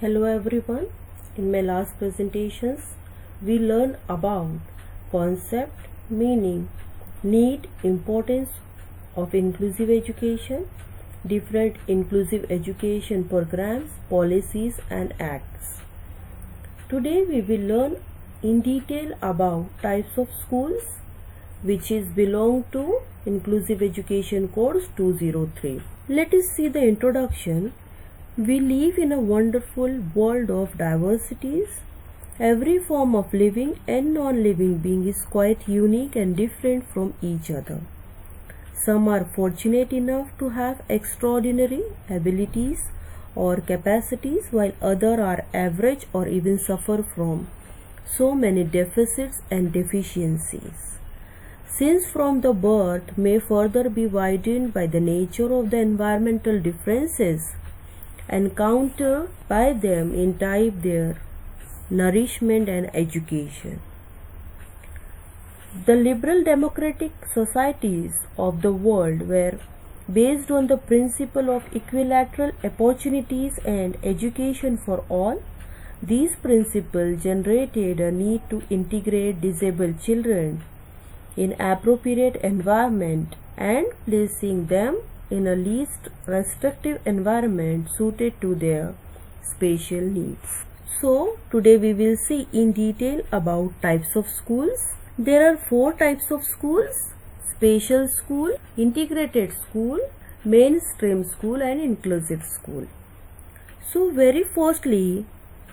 Hello everyone. In my last presentations, we learned about concept, meaning, need, importance of inclusive education, different inclusive education programs, policies and acts. Today we will learn in detail about types of schools which is belong to Inclusive Education Course 203. Let us see the introduction. We live in a wonderful world of diversities. Every form of living and non-living being is quite unique and different from each other. Some are fortunate enough to have extraordinary abilities or capacities, while others are average or even suffer from so many deficits and deficiencies. Since from the birth may further be widened by the nature of the environmental differences encountered by them in type their nourishment and education. The liberal democratic societies of the world were based on the principle of equilateral opportunities and education for all. These principles generated a need to integrate disabled children in appropriate environment and placing them in a least restrictive environment suited to their special needs. So today we will see in detail about types of schools. There are 4 types of schools: special school, integrated school, mainstream school and inclusive school. So very firstly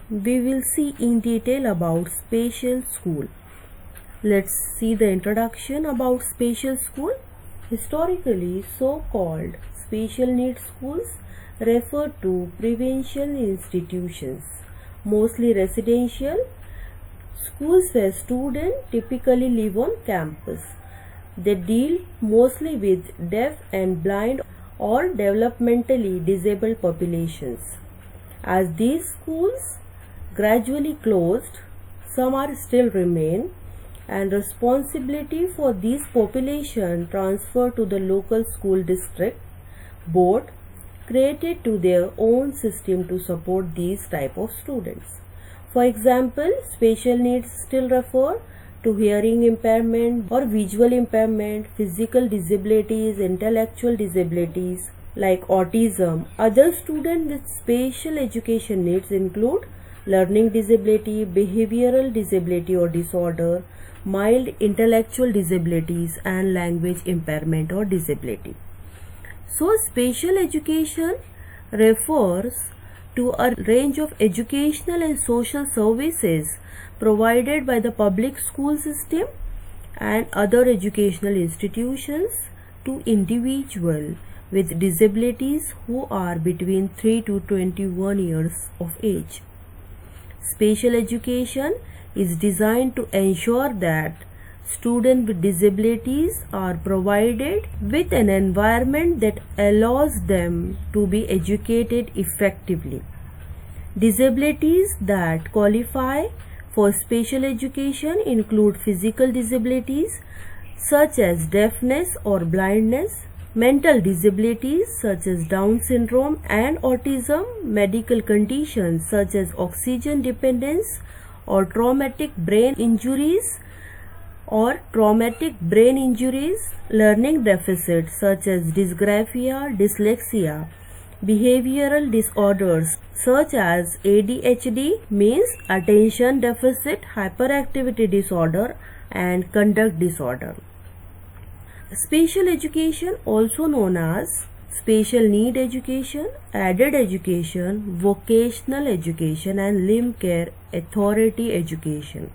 we will see in detail about special school. Let's see the introduction about special school. Historically, so-called special needs schools refer to provincial institutions, mostly residential schools where students typically live on campus. They deal mostly with deaf and blind or developmentally disabled populations. As these schools gradually closed, some are still remain, and responsibility for these population transferred to the local school district board created to their own system to support these type of students. For example, special needs still refer to hearing impairment or visual impairment, physical disabilities, intellectual disabilities like autism. Other students with special education needs include learning disability, behavioral disability or disorder, mild intellectual disabilities and language impairment or disability. So special education refers to a range of educational and social services provided by the public school system and other educational institutions to individuals with disabilities who are between 3 to 21 years of age. Special education is designed to ensure that students with disabilities are provided with an environment that allows them to be educated effectively. Disabilities that qualify for special education include physical disabilities such as deafness or blindness, mental disabilities such as Down syndrome and autism, medical conditions such as oxygen dependence or traumatic brain injuries, learning deficits such as dysgraphia, dyslexia, behavioral disorders such as ADHD means attention deficit hyperactivity disorder and conduct disorder. Special education, also known as special need education, added education, vocational education and limb care authority education,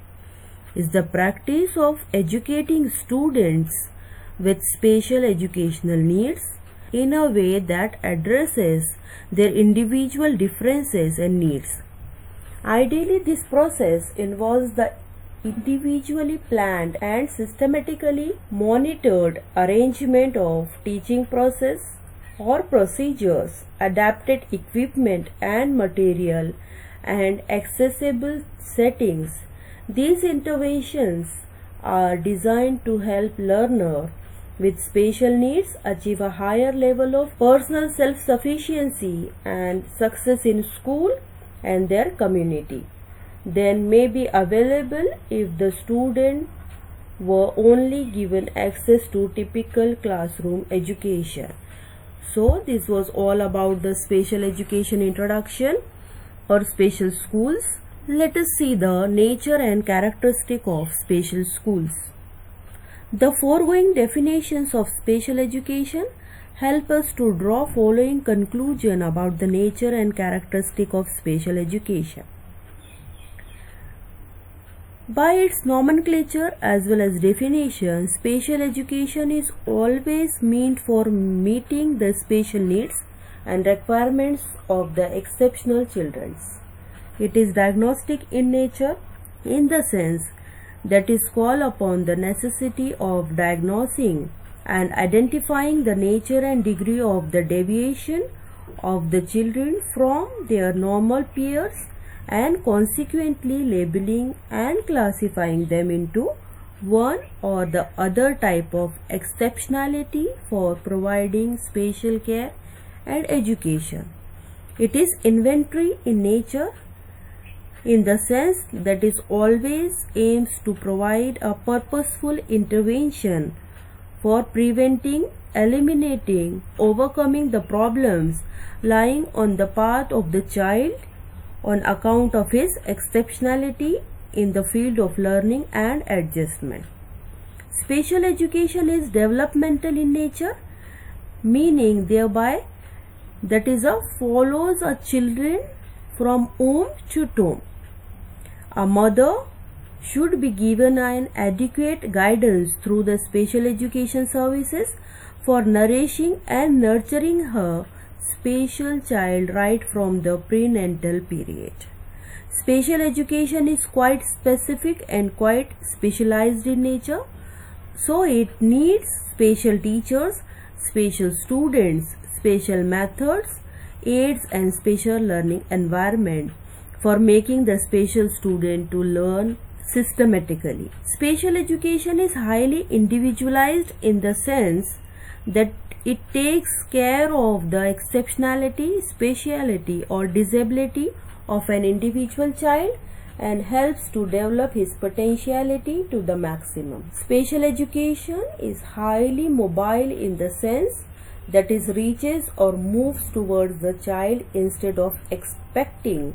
is the practice of educating students with special educational needs in a way that addresses their individual differences and needs. Ideally, this process involves the individually planned and systematically monitored arrangement of teaching process or procedures, adapted equipment and material, and accessible settings. These interventions are designed to help learners with special needs achieve a higher level of personal self-sufficiency and success in school and their community than may be available if the student were only given access to typical classroom education. So this was all about the special education introduction or special schools. Let us see the nature and characteristic of special schools. The foregoing definitions of special education help us to draw following conclusion about the nature and characteristic of special education. By its nomenclature as well as definition, special education is always meant for meeting the special needs and requirements of the exceptional children. It is diagnostic in nature in the sense that is call upon the necessity of diagnosing and identifying the nature and degree of the deviation of the children from their normal peers and consequently labeling and classifying them into one or the other type of exceptionality for providing special care and education. It is inventory in nature in the sense that it always aims to provide a purposeful intervention for preventing, eliminating, overcoming the problems lying on the path of the child on account of his exceptionality in the field of learning and adjustment. Special education is developmental in nature, meaning thereby that is follows a children from womb to tomb. A mother should be given an adequate guidance through the special education services for nourishing and nurturing her special child right from the prenatal period. Special education is quite specific and quite specialized in nature, so it needs special teachers, special students, special methods, aids and special learning environment for making the special student to learn systematically. Special education is highly individualized in the sense that it takes care of the exceptionality, speciality or disability of an individual child and helps to develop his potentiality to the maximum. Special education is highly mobile in the sense that it reaches or moves towards the child instead of expecting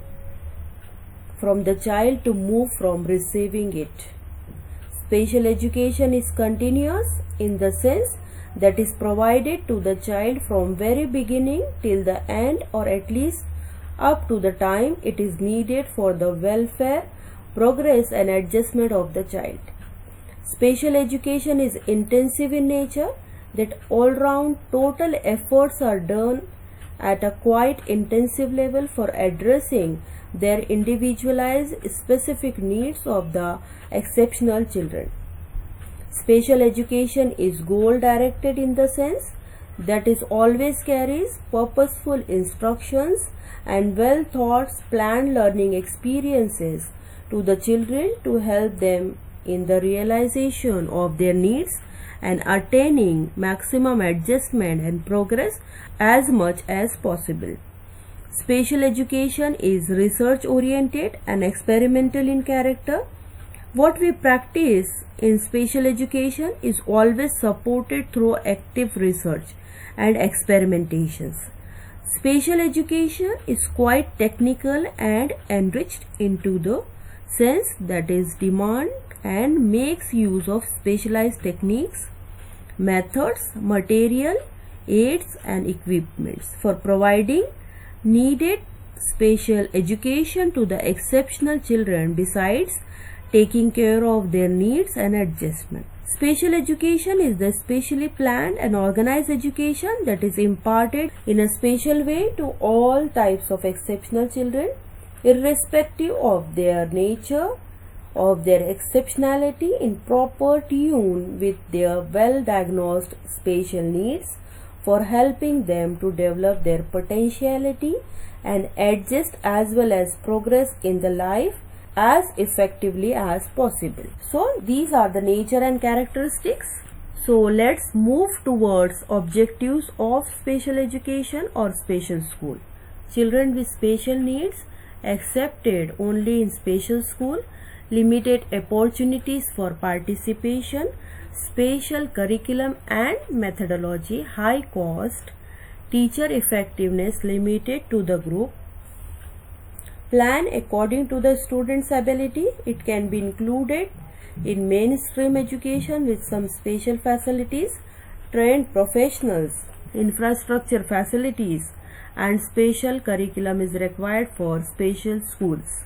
from the child to move from receiving it. Special education is continuous in the sense that is provided to the child from very beginning till the end or at least up to the time it is needed for the welfare, progress and adjustment of the child. Special education is intensive in nature, that all round total efforts are done at a quite intensive level for addressing their individualized specific needs of the exceptional children. Special education is goal directed in the sense that it always carries purposeful instructions and well thought planned learning experiences to the children to help them in the realization of their needs and attaining maximum adjustment and progress as much as possible. Special education is research oriented and experimental in character. What we practice in special education is always supported through active research and experimentations. Special education is quite technical and enriched into the sense that is demand and makes use of specialized techniques, methods, material, aids and equipments for providing needed special education to the exceptional children besides taking care of their needs and adjustment. Special education is the specially planned and organized education that is imparted in a special way to all types of exceptional children, irrespective of their nature, of their exceptionality, in proper tune with their well-diagnosed special needs for helping them to develop their potentiality and adjust as well as progress in the life as effectively as possible. So these are the nature and characteristics. So let's move towards objectives of special education or special school. Children with special needs accepted only in special school, limited opportunities for participation, special curriculum and methodology, high cost, teacher effectiveness limited to the group. Plan according to the student's ability. It can be included in mainstream education with some special facilities, trained professionals, infrastructure facilities, and special curriculum is required for special schools.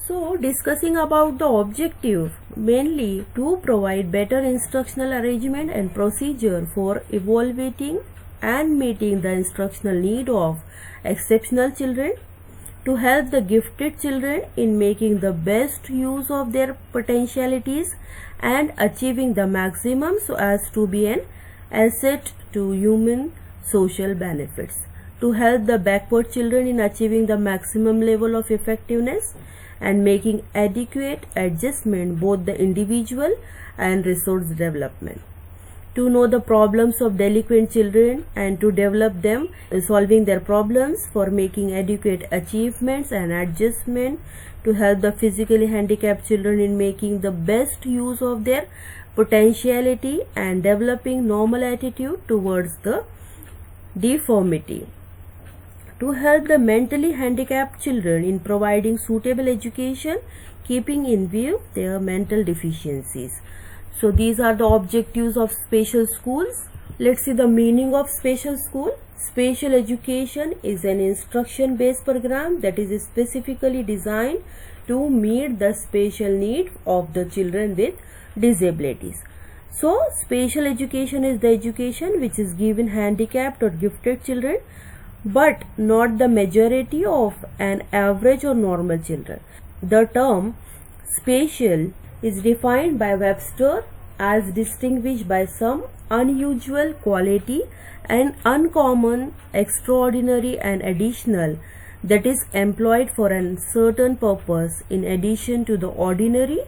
So, discussing about the objective, mainly to provide better instructional arrangement and procedure for evaluating and meeting the instructional need of exceptional children, to help the gifted children in making the best use of their potentialities and achieving the maximum so as to be an asset to human social benefits, to help the backward children in achieving the maximum level of effectiveness and making adequate adjustment both the individual and resource development, to know the problems of delinquent children and to develop them, solving their problems for making adequate achievements and adjustment, to help the physically handicapped children in making the best use of their potentiality and developing normal attitude towards the deformity, to help the mentally handicapped children in providing suitable education keeping in view their mental deficiencies. So these are the objectives of special schools. Let's see the meaning of special school. Special education is an instruction based program that is specifically designed to meet the special need of the children with disabilities. So special education is the education which is given handicapped or gifted children, but not the majority of an average or normal children. The term special is defined by Webster as distinguished by some unusual quality and uncommon, extraordinary and additional that is employed for a certain purpose in addition to the ordinary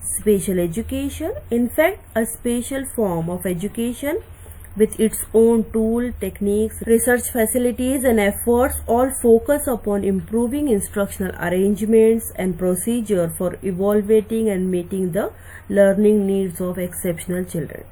special education. In fact, a special form of education with its own tool, techniques, research facilities and efforts all focus upon improving instructional arrangements and procedure for evaluating and meeting the learning needs of exceptional children.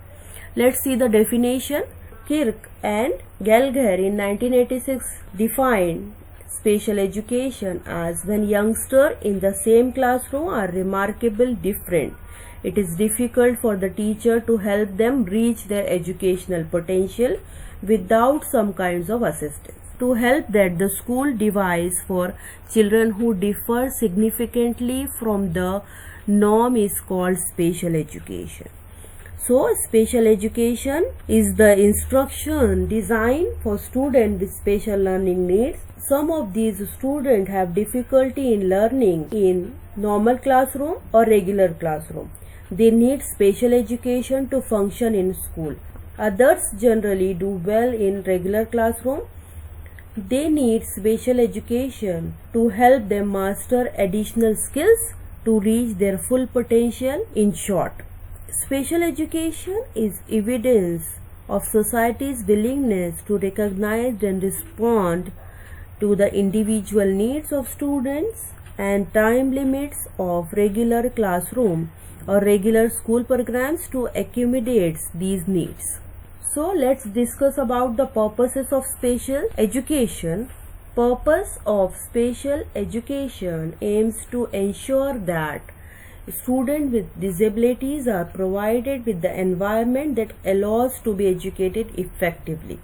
Let's see the definition. Kirk and Gallagher in 1986 defined special education as when youngsters in the same classroom are remarkably different. It is difficult for the teacher to help them reach their educational potential without some kinds of assistance. To help that, the school devise for children who differ significantly from the norm is called special education. So, special education is the instruction designed for students with special learning needs. Some of these students have difficulty in learning in normal classroom or regular classroom. They need special education to function in school. Others generally do well in regular classroom. They need special education to help them master additional skills to reach their full potential. In short, special education is evidence of society's willingness to recognize and respond to the individual needs of students and time limits of regular classroom or regular school programs to accommodate these needs. So let's discuss about the purposes of special education. Purpose of special education aims to ensure that students with disabilities are provided with the environment that allows to be educated effectively.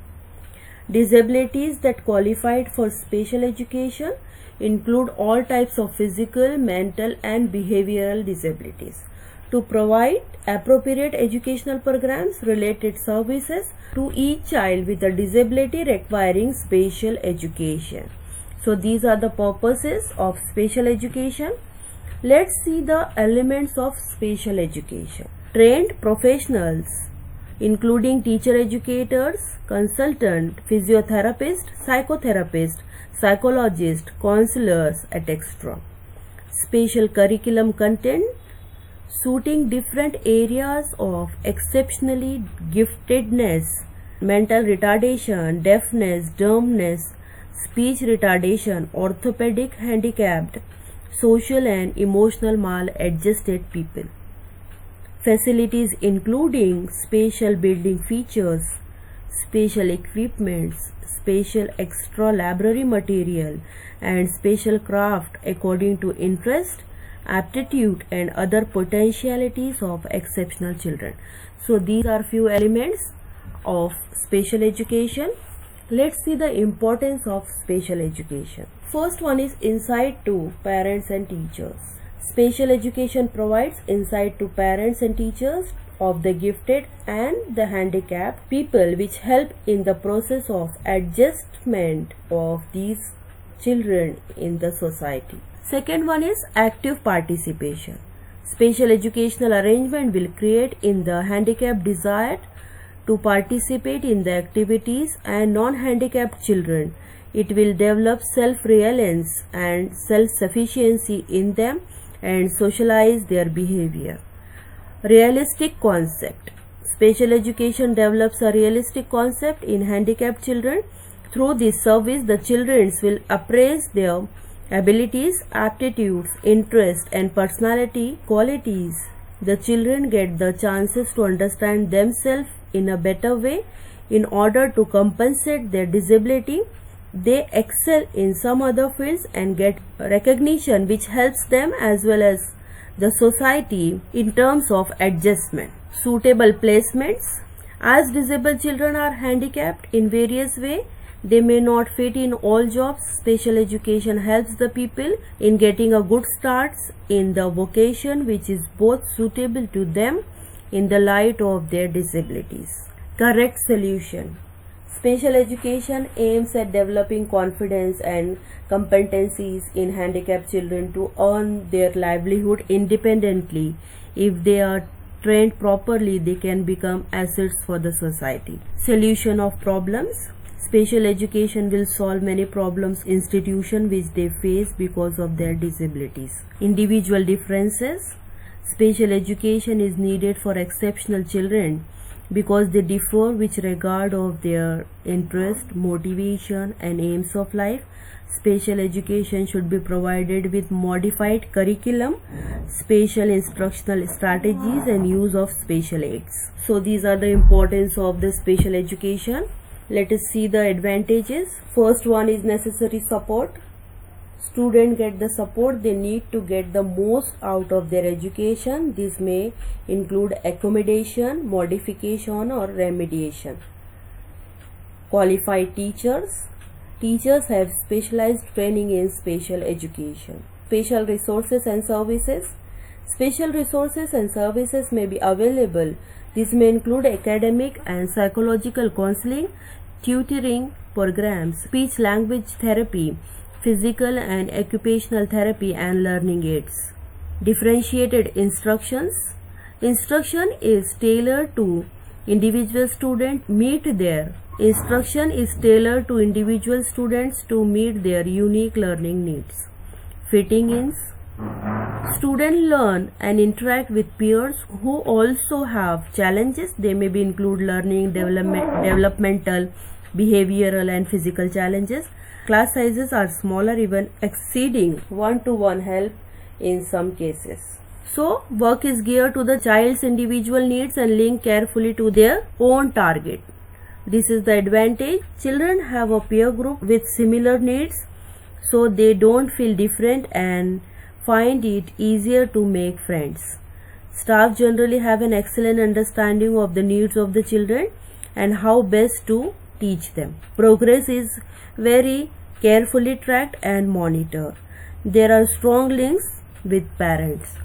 Disabilities that qualified for special education include all types of physical, mental and behavioral disabilities. To provide appropriate educational programs, related services to each child with a disability requiring special education. So these are the purposes of special education. Let's see the elements of special education. Trained professionals including teacher educators, consultant, physiotherapist, psychotherapist, psychologist, counselors, etc. Special curriculum content suiting different areas of exceptionally giftedness, mental retardation, deafness, dumbness, speech retardation, orthopedic handicapped, social and emotional maladjusted people. Facilities including spatial building features, spatial equipments, spatial extra library material, and spatial craft according to interest, aptitude, and other potentialities of exceptional children. So these are few elements of special education. Let's see the importance of special education. First one is insight to parents and teachers. Special education provides insight to parents and teachers of the gifted and the handicapped people, which help in the process of adjustment of these children in the society. Second one is active participation. Special educational arrangement will create in the handicapped desire to participate in the activities and non-handicapped children. It will develop self-reliance and self-sufficiency in them and socialize their behavior. Realistic concept. Special education develops a realistic concept in handicapped children. Through this service, the children will appraise their abilities, aptitudes, interests, and personality qualities. The children get the chances to understand themselves in a better way. In order to compensate their disability, they excel in some other fields and get recognition, which helps them as well as the society in terms of adjustment. Suitable placements. As disabled children are handicapped in various ways, they may not fit in all jobs. Special education helps the people in getting a good start in the vocation which is both suitable to them in the light of their disabilities. Correct solution. Special education aims at developing confidence and competencies in handicapped children to earn their livelihood independently. If they are trained properly, they can become assets for the society. Solution of problems. Special education will solve many problems institutions which they face because of their disabilities. Individual differences. Special education is needed for exceptional children because they differ with regard of their interest, motivation, and aims of life. Special education should be provided with modified curriculum, special instructional strategies, and use of special aids. So these are the importance of the special education. Let us see the advantages. First one is necessary support. Students get the support they need to get the most out of their education. This may include accommodation, modification, or remediation. Qualified teachers. Teachers have specialized training in special education. Special resources and services. Special resources and services may be available. This may include academic and psychological counseling, tutoring programs, speech language therapy, physical and occupational therapy, and learning aids. Differentiated instructions. Instruction is tailored to individual student meet their instruction is tailored to individual students to meet their unique learning needs. Fitting in. Students learn and interact with peers who also have challenges. They may be include learning, developmental, behavioral, and physical challenges. Class sizes are smaller, even exceeding one-to-one help in some cases. So, work is geared to the child's individual needs and linked carefully to their own target. This is the advantage. Children have a peer group with similar needs, so they don't feel different and find it easier to make friends. Staff generally have an excellent understanding of the needs of the children and how best to teach them. Progress is very carefully tracked and monitored. There are strong links with parents.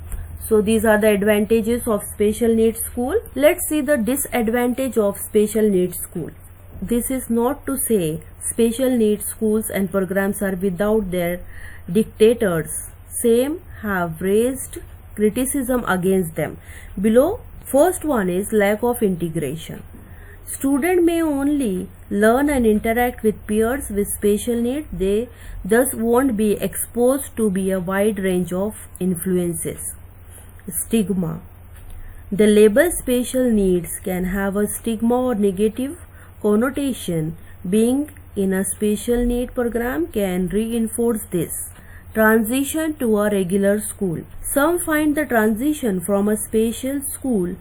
So these are the advantages of special needs school. Let's see the disadvantage of special needs school. This is not to say special needs schools and programs are without their dictators. Same have raised criticism against them. Below, first one is lack of integration. Student may only learn and interact with peers with special needs. They thus won't be exposed to a wide range of influences. Stigma. The label special needs can have a stigma or negative connotation, being in a special need program can reinforce this transition to a regular school. Some find the transition from a special school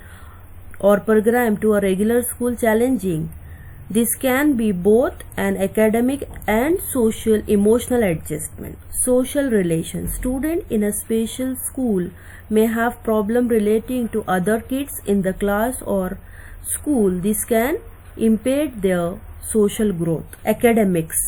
or program to a regular school challenging. This can be both an academic and social emotional adjustment. Social relations. Students in a special school may have problem relating to other kids in the class or school. This can impede their social growth. Academics.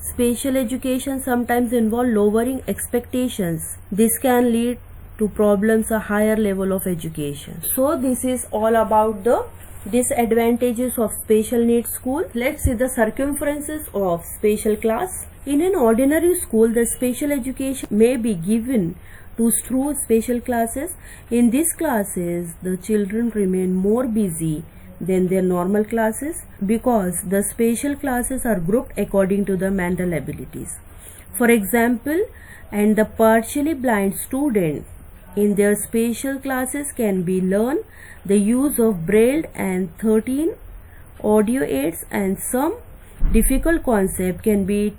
Special education sometimes involve lowering expectations. This can lead to problems a higher level of education. So this is all about the disadvantages of special needs school. Let's see the circumferences of special class. In an ordinary school, the special education may be given to through special classes. In these classes, the children remain more busy than their normal classes because the special classes are grouped according to the mental abilities. For example, and the partially blind student in their special classes can be learn the use of braille and 13 audio aids, and some difficult concept can be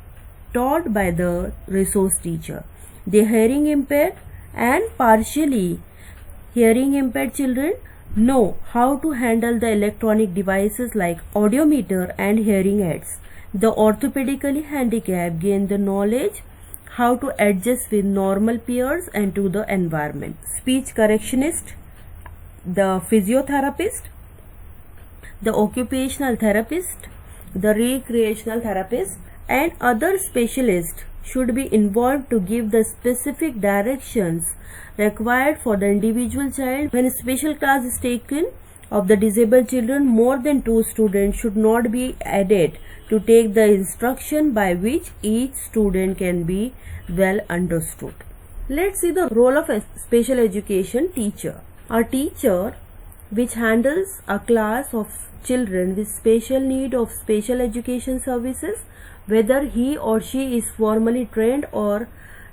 taught by the resource teacher. The hearing impaired and partially hearing impaired children know how to handle the electronic devices like audiometer and hearing aids. The orthopedically handicapped gain the knowledge how to adjust with normal peers and to the environment. Speech correctionist, the physiotherapist, the occupational therapist, the recreational therapist, and other specialists should be involved to give the specific directions required for the individual child. When a special class is taken of the disabled children, more than 2 students should not be added to take the instruction by which each student can be well understood. Let's see the role of a special education teacher. A teacher which handles a class of children with special need of special education services, whether he or she is formally trained or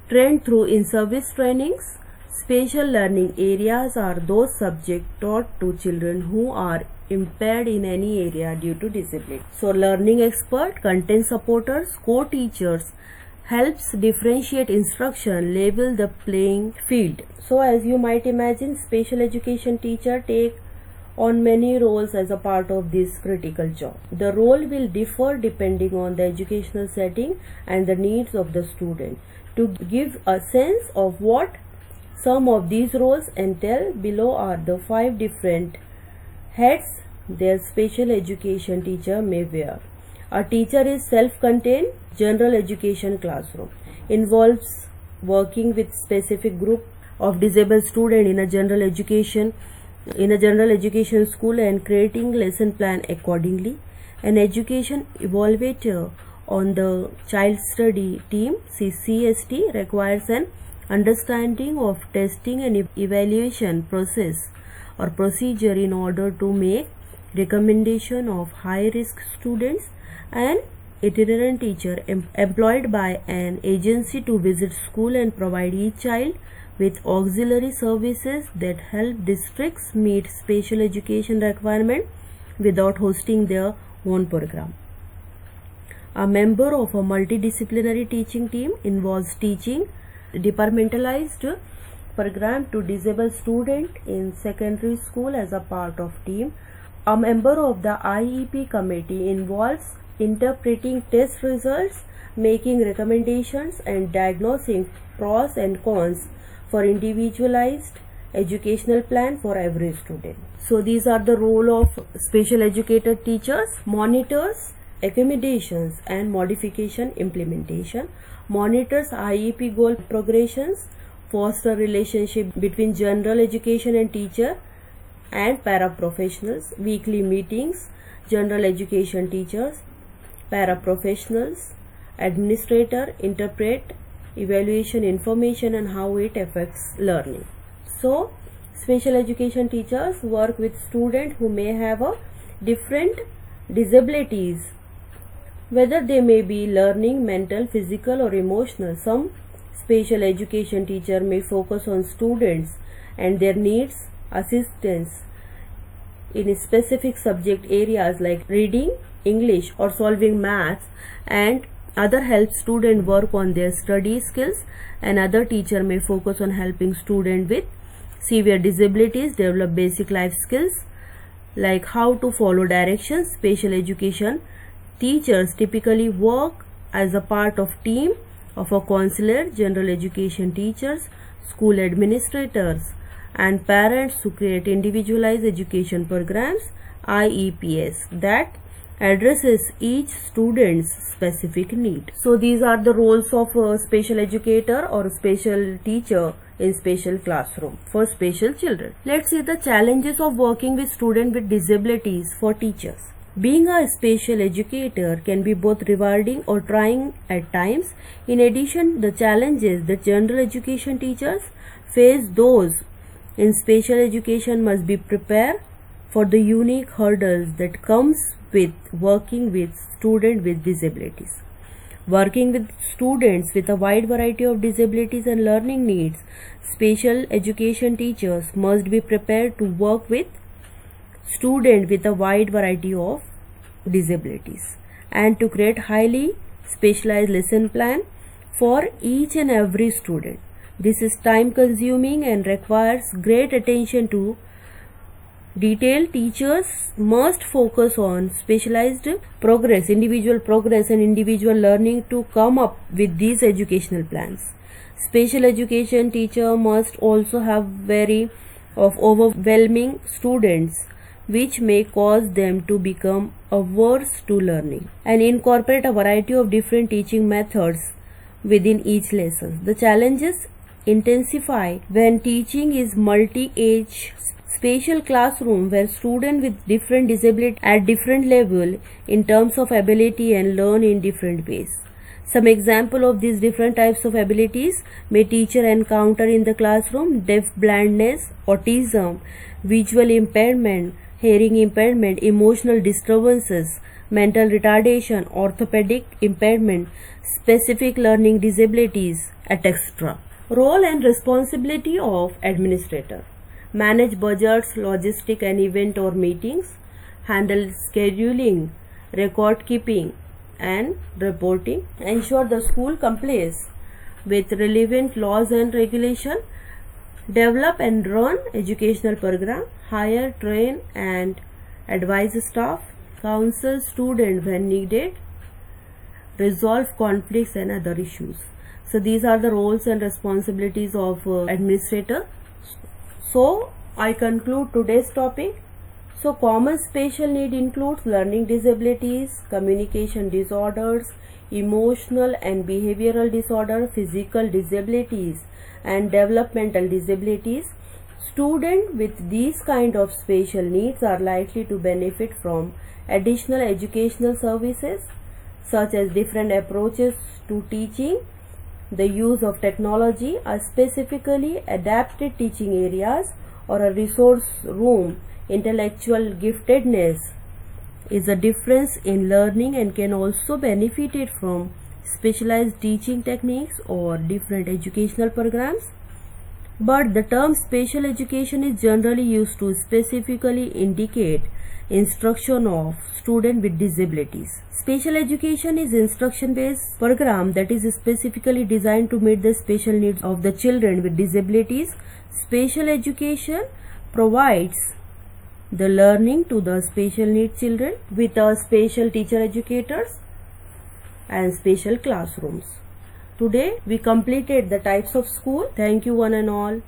trained through in-service trainings. Special learning areas are those subjects taught to children who are impaired in any area due to disability. So learning expert, content supporters, co-teachers helps differentiate instruction, level the playing field. So as you might imagine, special education teacher take on many roles as a part of this critical job. The role will differ depending on the educational setting and the needs of the student. To give a sense of what some of these roles entail, below are the 5 different hats their special education teacher may wear. A teacher is self-contained general education classroom. Involves working with specific group of disabled students in a general education school and creating lesson plan accordingly. An education evaluator on the child study team CST requires an understanding of testing and evaluation process or procedure in order to make recommendation of high risk students. An itinerant teacher employed by an agency to visit school and provide each child with auxiliary services that help districts meet special education requirement without hosting their own program. A member of a multidisciplinary teaching team involves teaching departmentalized program to disabled student in secondary school as a part of team. A member of the IEP committee involves interpreting test results, making recommendations, and diagnosing pros and cons for individualized educational plan for every student. So these are the role of special educated teachers: monitors, accommodations and modification implementation. Monitors IEP goal progressions, foster relationship between general education and teacher and paraprofessionals, weekly meetings, general education teachers, paraprofessionals, administrator, interpret evaluation information and how it affects learning. So special education teachers work with students who may have a different disabilities, whether they may be learning, mental, physical or emotional. Some special education teacher may focus on students and their needs assistance in specific subject areas like reading, English or solving maths, and other help student work on their study skills. Another teacher may focus on helping student with severe disabilities develop basic life skills like how to follow directions. Special education teachers typically work as a part of team of a counselor, general education teachers, school administrators, and parents to create individualized education programs, IEPs, that addresses each student's specific need. So these are the roles of a special educator or a special teacher in special classroom for special children. Let's see the challenges of working with students with disabilities for teachers. Being a special educator can be both rewarding or trying at times. In addition, the challenges that general education teachers face, those in special education must be prepared for the unique hurdles that comes with working with students with disabilities. Working with students with a wide variety of disabilities and learning needs, special education teachers must be prepared to work with students with a wide variety of disabilities and to create highly specialized lesson plan for each and every student. This is time consuming and requires great attention to detail. Teachers must focus on specialized progress, individual progress and individual learning to come up with these educational plans. Special education teacher must also have very of overwhelming students, which may cause them to become averse to learning, and incorporate a variety of different teaching methods within each lesson. The challenges intensify when teaching is multi-age. Special classroom where students with different disability at different level in terms of ability and learn in different ways. Some example of these different types of abilities may teacher encounter in the classroom: deaf blindness, autism, visual impairment, hearing impairment, emotional disturbances, mental retardation, orthopedic impairment, specific learning disabilities, etc. Role and responsibility of administrator: manage budgets, logistic and event or meetings, handle scheduling, record keeping and reporting, ensure the school complies with relevant laws and regulation, develop and run educational program, hire, train and advise staff, counsel students when needed, resolve conflicts and other issues. So these are the roles and responsibilities of administrator. So I conclude today's topic. So common special need includes learning disabilities, communication disorders, emotional and behavioral disorder, physical disabilities and developmental disabilities. Students with these kind of special needs are likely to benefit from additional educational services such as different approaches to teaching, the use of technology, a specifically adapted teaching areas or a resource room. Intellectual giftedness is a difference in learning and can also benefit it from specialized teaching techniques or different educational programs. But the term special education is generally used to specifically indicate instruction of students with disabilities. Special education is instruction-based program that is specifically designed to meet the special needs of the children with disabilities. Special education provides the learning to the special needs children with special teacher educators and special classrooms. Today we completed the types of school. Thank you one and all.